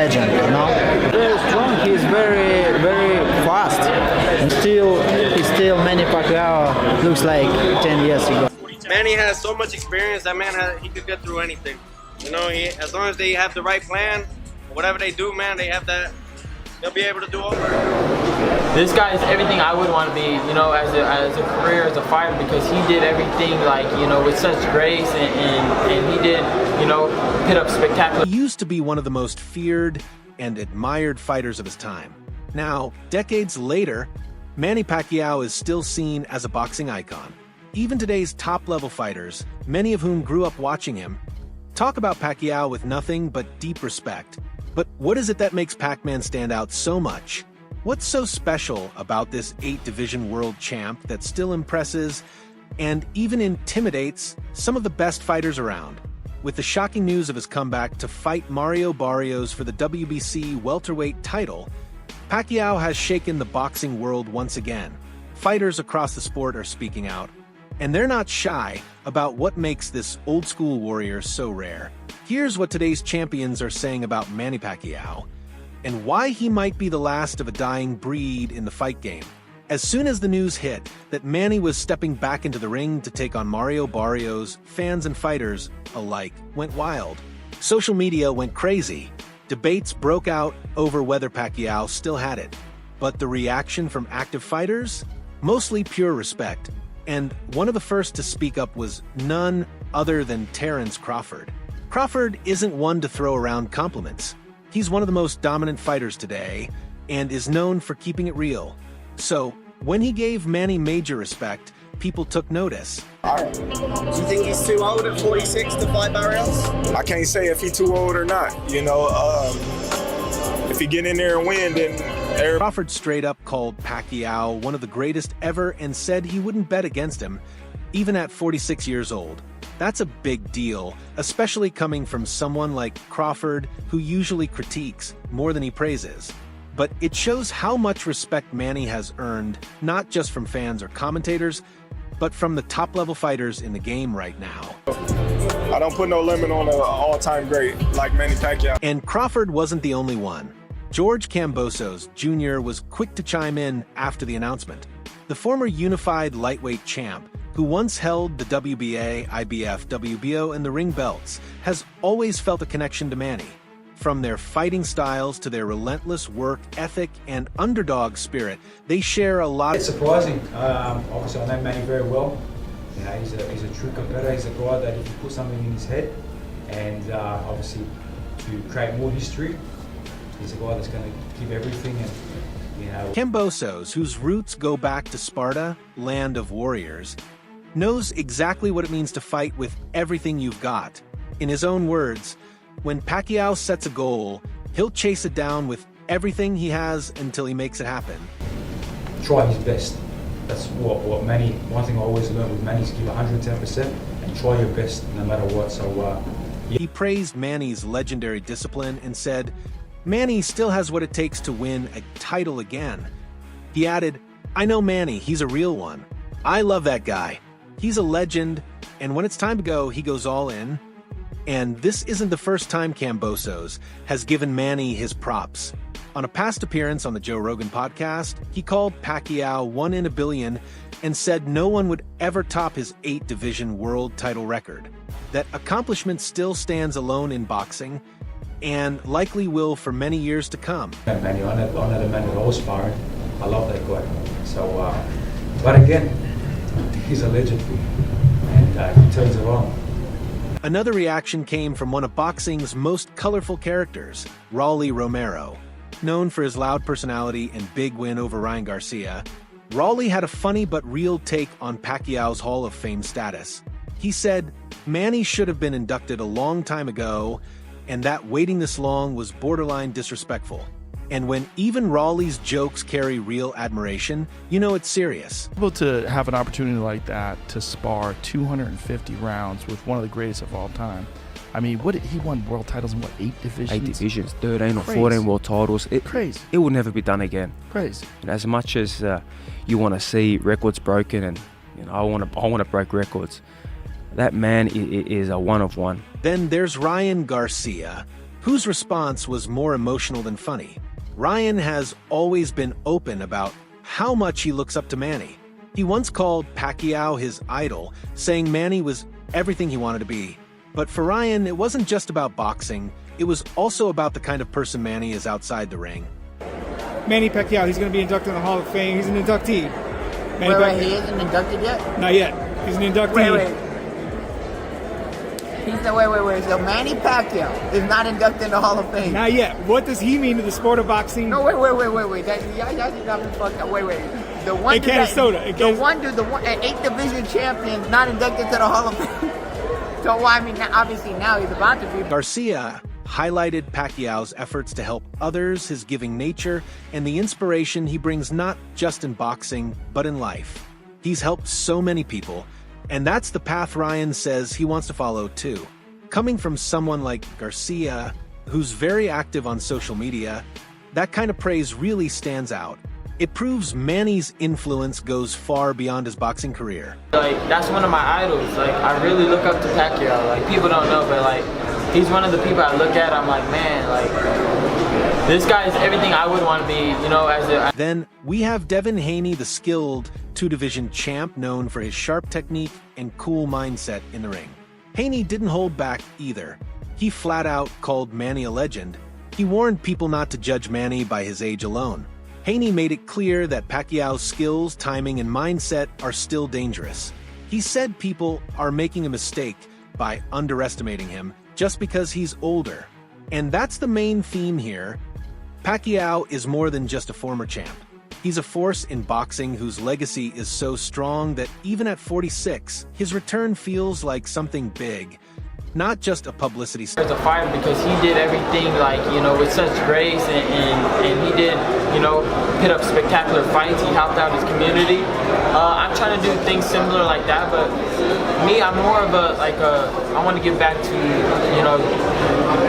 legend, you know. Very strong. He's very, very fast. And still Manny Pacquiao looks like 10 years ago. Manny has so much experience. That man, he could get through anything. You know, as long as they have the right plan, whatever they do, man, they have that. They'll be able to do all. This guy is everything I would want to be, you know, as a career, as a fighter, because he did everything, like, you know, with such grace, and he did, you know, put up spectacular. He used to be one of the most feared and admired fighters of his time. Now, decades later, Manny Pacquiao is still seen as a boxing icon. Even today's top-level fighters, many of whom grew up watching him, talk about Pacquiao with nothing but deep respect. But what is it that makes Pac-Man stand out so much? What's so special about this 8-division world champ that still impresses and even intimidates some of the best fighters around? With the shocking news of his comeback to fight Mario Barrios for the WBC welterweight title, Pacquiao has shaken the boxing world once again. Fighters across the sport are speaking out, and they're not shy about what makes this old-school warrior so rare. Here's what today's champions are saying about Manny Pacquiao, and why he might be the last of a dying breed in the fight game. As soon as the news hit that Manny was stepping back into the ring to take on Mario Barrios, fans and fighters alike went wild. Social media went crazy. Debates broke out over whether Pacquiao still had it. But the reaction from active fighters? Mostly pure respect. And one of the first to speak up was none other than Terrence Crawford. Crawford isn't one to throw around compliments. He's one of the most dominant fighters today, and is known for keeping it real. So, when he gave Manny major respect, people took notice. Do you think he's too old at 46 to fight Barrios? I can't say if he's too old or not. You know, if he get in there and win, then Crawford straight up called Pacquiao one of the greatest ever and said he wouldn't bet against him, even at 46 years old. That's a big deal, especially coming from someone like Crawford, who usually critiques more than he praises. But it shows how much respect Manny has earned, not just from fans or commentators, but from the top-level fighters in the game right now. I don't put no limit on an all-time great like Manny Pacquiao. And Crawford wasn't the only one. George Kambosos Jr. was quick to chime in after the announcement. The former unified lightweight champ, who once held the WBA, IBF, WBO, and the ring belts, has always felt a connection to Manny. From their fighting styles to their relentless work ethic and underdog spirit, they share a lot. It's surprising. Obviously, I know Manny very well. You know, he's a true competitor. He's a guy that if you put something in his head, and obviously to create more history, he's a guy that's going to give everything. And you know, Kambosos, whose roots go back to Sparta, land of warriors, knows exactly what it means to fight with everything you've got. In his own words, when Pacquiao sets a goal, he'll chase it down with everything he has until he makes it happen. Try his best. That's what Manny, one thing I always learned with Manny is give 110% and try your best no matter what. So yeah. He praised Manny's legendary discipline and said, Manny still has what it takes to win a title again. He added, I know Manny, he's a real one. I love that guy. He's a legend, and when it's time to go, he goes all in. And this isn't the first time Kambosos has given Manny his props. On a past appearance on the Joe Rogan podcast, he called Pacquiao 1 in a billion and said no one would ever top his 8-division world title record. That accomplishment still stands alone in boxing, and likely will for many years to come. Manny, I know the man that I was sparring. I love that guy. So, but again, he's a legend, and he turns it on. Another reaction came from one of boxing's most colorful characters, Rolly Romero. Known for his loud personality and big win over Ryan Garcia, Rolly had a funny but real take on Pacquiao's Hall of Fame status. He said, Manny should have been inducted a long time ago, and that waiting this long was borderline disrespectful. And when even Rolly's jokes carry real admiration, you know it's serious. Able to have an opportunity like that to spar 250 rounds with one of the greatest of all time. I mean, he won world titles in what, 8 divisions? 8 divisions, 13 or 14 world titles. Crazy. It will never be done again. Crazy. And as much as you want to see records broken, and you know, I want to break records. That man is a one of one. Then there's Ryan Garcia, whose response was more emotional than funny. Ryan has always been open about how much he looks up to Manny. He once called Pacquiao his idol, saying Manny was everything he wanted to be. But for Ryan, it wasn't just about boxing, it was also about the kind of person Manny is outside the ring. Manny Pacquiao, he's going to be inducted in the Hall of Fame. He's an inductee. Wait, he isn't inducted yet? Not yet. He's an inductee. Wait. Wait. So Manny Pacquiao is not inducted in the Hall of Fame? Not yet. What does he mean to the sport of boxing? No, wait. Y'all got me fucked up. Wait. The one in dude Canastota. The 8th division champion, not inducted to the Hall of Fame. So, well, I mean, obviously now he's about to be. Garcia highlighted Pacquiao's efforts to help others, his giving nature, and the inspiration he brings not just in boxing, but in life. He's helped so many people, and that's the path Ryan says he wants to follow too. Coming from someone like Garcia, who's very active on social media, that kind of praise really stands out. It proves Manny's influence goes far beyond his boxing career. Like, that's one of my idols. Like, I really look up to Pacquiao. Like, people don't know, but like, he's one of the people I look at, I'm like, man, like, this guy is everything I would want to be, you know, as a... Then we have Devin Haney, the skilled two-division champ known for his sharp technique and cool mindset in the ring. Haney didn't hold back either. He flat out called Manny a legend. He warned people not to judge Manny by his age alone. Haney made it clear that Pacquiao's skills, timing, and mindset are still dangerous. He said people are making a mistake by underestimating him just because he's older. And that's the main theme here. Pacquiao is more than just a former champ. He's a force in boxing whose legacy is so strong that even at 46, his return feels like something big, not just a publicity stunt. As a fighter, because he did everything, like, you know, with such grace, and he did, you know, put up spectacular fights. He helped out his community. I'm trying to do things similar like that, but me, I'm more of I want to give back to, you know,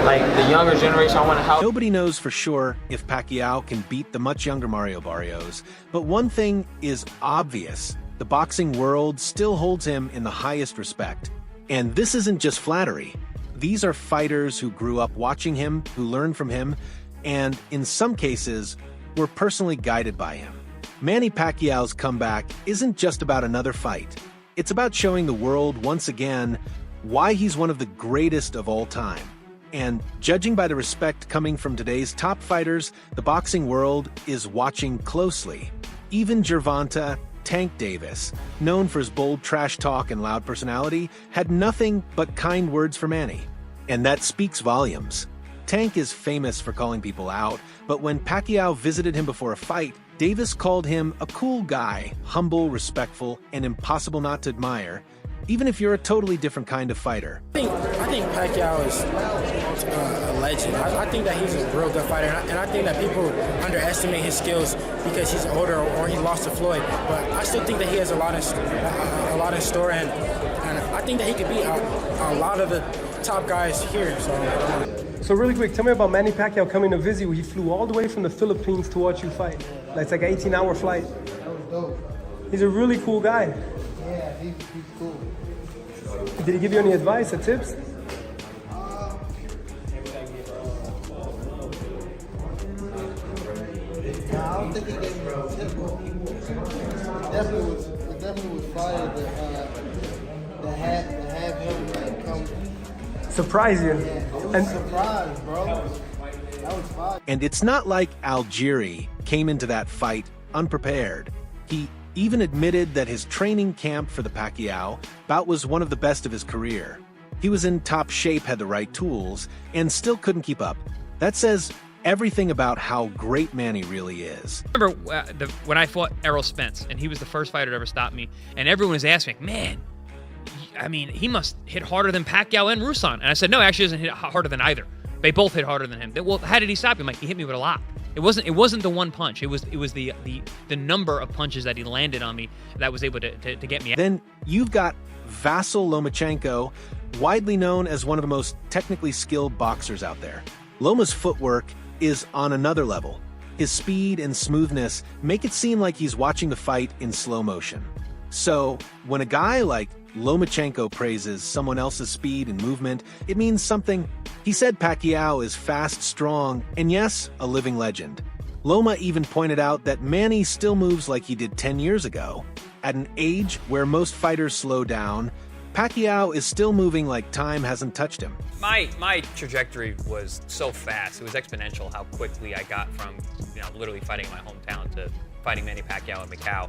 like the younger generation. I want to help. Nobody knows for sure if Pacquiao can beat the much younger Mario Barrios, but one thing is obvious: the boxing world still holds him in the highest respect. And this isn't just flattery. These are fighters who grew up watching him, who learned from him, and in some cases, were personally guided by him. Manny Pacquiao's comeback isn't just about another fight. It's about showing the world once again why he's one of the greatest of all time. And judging by the respect coming from today's top fighters, the boxing world is watching closely. Even Gervonta Tank Davis, known for his bold trash talk and loud personality, had nothing but kind words for Manny. And that speaks volumes. Tank is famous for calling people out, but when Pacquiao visited him before a fight, Davis called him a cool guy, humble, respectful, and impossible not to admire, even if you're a totally different kind of fighter. I think Pacquiao is a legend. I think that he's a real good fighter, and I think that people underestimate his skills because he's older or he lost to Floyd. But I still think that he has a lot in store, and I think that he could beat a lot of the top guys here. So really quick, tell me about Manny Pacquiao coming to visit you. He flew all the way from the Philippines to watch you fight. It's like an 18-hour flight. That was dope. He's a really cool guy. Yeah, he's cool. Did he give you any advice or tips? I don't think he gave me a tip. It definitely was fire to have him like come. Surprise you. Yeah, it was a surprise, bro. That was fire. And it's not like Algieri came into that fight unprepared. He even admitted that his training camp for the Pacquiao bout was one of the best of his career. He was in top shape, had the right tools, and still couldn't keep up. That says everything about how great Manny really is. I remember when I fought Errol Spence, and he was the first fighter to ever stop me, and everyone was asking, man, I mean, he must hit harder than Pacquiao and Rusan. And I said, no, actually doesn't hit harder than either. They both hit harder than him. Well, how did he stop him? Like, he hit me with a lot. It wasn't the one punch. It was the number of punches that he landed on me that was able to get me. Then you've got Vasyl Lomachenko, widely known as one of the most technically skilled boxers out there. Loma's footwork is on another level. His speed and smoothness make it seem like he's watching the fight in slow motion. So when a guy like Lomachenko praises someone else's speed and movement, it means something. He said Pacquiao is fast, strong, and yes, a living legend. Loma even pointed out that Manny still moves like he did 10 years ago. At an age where most fighters slow down, Pacquiao is still moving like time hasn't touched him. My trajectory was so fast. It was exponential how quickly I got from, literally fighting in my hometown to fighting Manny Pacquiao in Macau.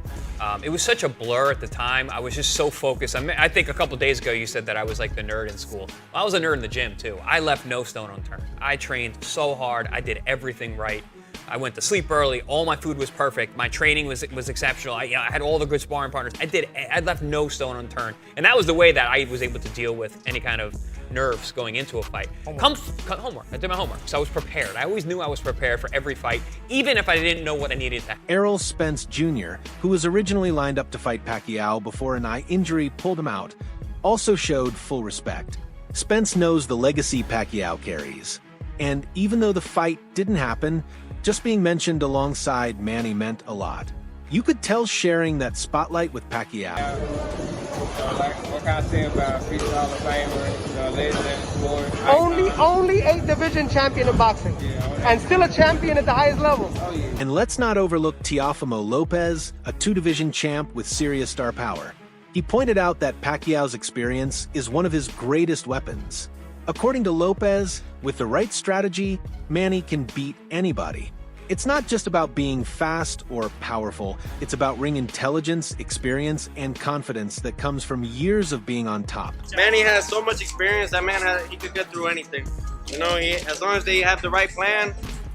It was such a blur at the time. I was just so focused. I think a couple days ago you said that I was like the nerd in school. Well, I was a nerd in the gym too. I left no stone unturned. I trained so hard. I did everything right. I went to sleep early. All my food was perfect. My training was exceptional. I had all the good sparring partners. I left no stone unturned. And that was the way that I was able to deal with any kind of nerves going into a fight. Homework. I did my homework. So I was prepared. I always knew I was prepared for every fight, even if I didn't know what I needed to. Errol Spence Jr., who was originally lined up to fight Pacquiao before an eye injury pulled him out, also showed full respect. Spence knows the legacy Pacquiao carries. And even though the fight didn't happen, just being mentioned alongside Manny meant a lot. You could tell sharing that spotlight with Pacquiao. What can I say about future Hall of Famer, legend in the sport? Only 8th division champion in boxing, and still a champion at the highest level. And let's not overlook Teofimo Lopez, a 2-division champ with serious star power. He pointed out that Pacquiao's experience is one of his greatest weapons. According to Lopez, with the right strategy, Manny can beat anybody. It's not just about being fast or powerful, it's about ring intelligence, experience, and confidence that comes from years of being on top. Manny has so much experience, that man, he could get through anything. As long as they have the right plan,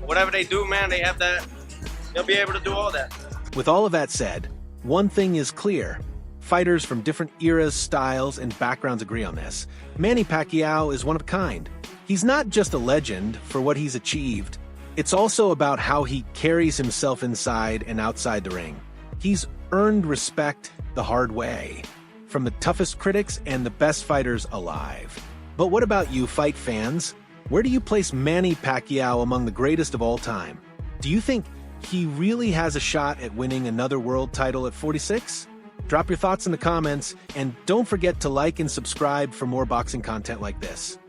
whatever they do, man, they'll be able to do all that. With all of that said, one thing is clear. Fighters from different eras, styles, and backgrounds agree on this. Manny Pacquiao is one of a kind. He's not just a legend for what he's achieved. It's also about how he carries himself inside and outside the ring. He's earned respect the hard way, from the toughest critics and the best fighters alive. But what about you, fight fans? Where do you place Manny Pacquiao among the greatest of all time? Do you think he really has a shot at winning another world title at 46? Drop your thoughts in the comments, and don't forget to like and subscribe for more boxing content like this.